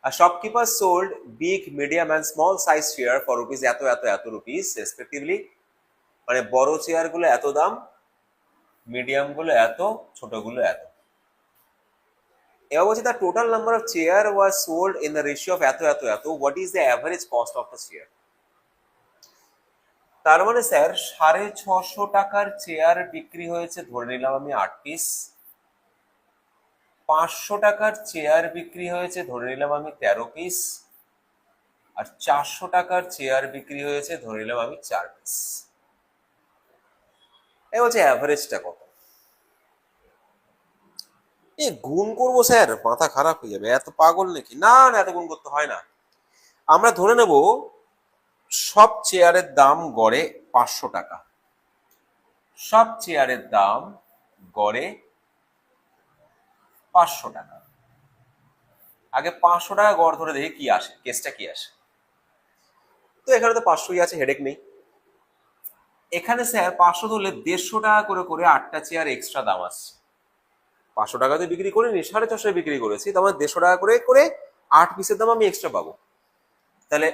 A shopkeeper sold big, medium and small size chair for rupees এত rupees respectively. মানে বড় chair গুলো এত দাম, মিডিয়াম গুলো এত, ছোট গুলো এত। এবার বলছি the total number of chair was sold in the ratio of এত। What is the average cost of the chair? তার মানে স্যার 650 টাকার চেয়ার বিক্রি হয়েছে ধরে নিলাম আমি 8 পিস, 500 টাকার চেয়ার বিক্রি হয়েছে ধরে নিলাম আমি 13 পিস, আর 400 টাকার চেয়ার বিক্রি হয়েছে ধরে নিলাম আমি 4 পিস। এই হচ্ছে অ্যাভারেজটা কত। এই গুণ করবো স্যার, মাথা খারাপ হয়ে যাবে, এত পাগল নাকি? না না, এত গুণ করতে হয় না। আমরা ধরে নেব সব চেয়ারের দাম গড়ে 500 টাকা, সব চেয়ারের দাম গড়ে 500 টাকা। আগে 500 টাকা গড় ধরে দেখি কি আসে, কেসটা কি আসে। তো এখানে তো 500ই আছে, হেডেক নেই। এখানে স্যার 500 ধরলে 150 টাকা করে করে 8টা চেয়ার এক্সট্রা দাম আসছে। 500 টাকাতে বিক্রি করিনি, 450 বিক্রি করেছি, তার মানে 150 টাকা করে করে 8 পিসের দাম আমি এক্সট্রা পাবো। তাহলে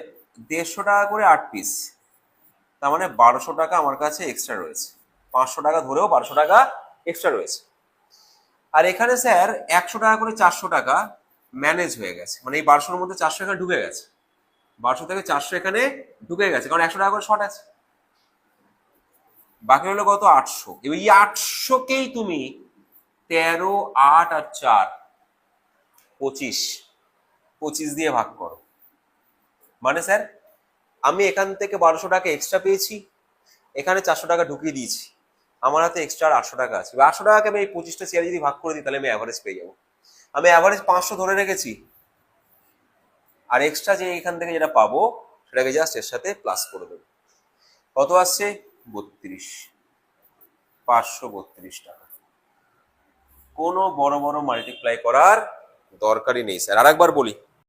150 টাকা করে 8 পিস, তার মানে 1200 টাকা আমার কাছে এক্সট্রা রয়েছে। 500 টাকা ধরেও 1200 টাকা এক্সট্রা রয়েছে। আর এখানে স্যার 100 টাকা করে 400 টাকা ম্যানেজ হয়ে গেছে, মানে এই 1200-এর মধ্যে 400 এখানে ঢুকে গেছে, 1200 থেকে 400 এখানে ঢুকে গেছে, কারণ 100 টাকা করে শর্ট আছে। বাকি হলো কত? 800। এবার এই 800কেই তুমি 13, 8 আর 4 25 দিয়ে ভাগ করো। মানে স্যার আমি এখান থেকে 1200 টাকা এক্সট্রা পেয়েছি, এখানে 400 টাকা ঢুকিয়ে দিয়েছি, আমার হাতে এক্সট্রা 800 টাকা আছে। 800 টাকাকে আমি এই 25টা চেয়ারে যদি ভাগ করে দিই তাহলে আমি অ্যাভারেজ পেয়ে যাবো। আমি অ্যাভারেজ 500 ধরে রেখেছি, আর এক্সট্রা যে এখান থেকে যেটা পাবো সেটাকে জাস্ট এর সাথে প্লাস করে দেবো। কত আসছে? 32, 532 টাকা। কোনো বড় বড় মাল্টিপ্লাই করার দরকারই নেই স্যার। আরেকবার বলি,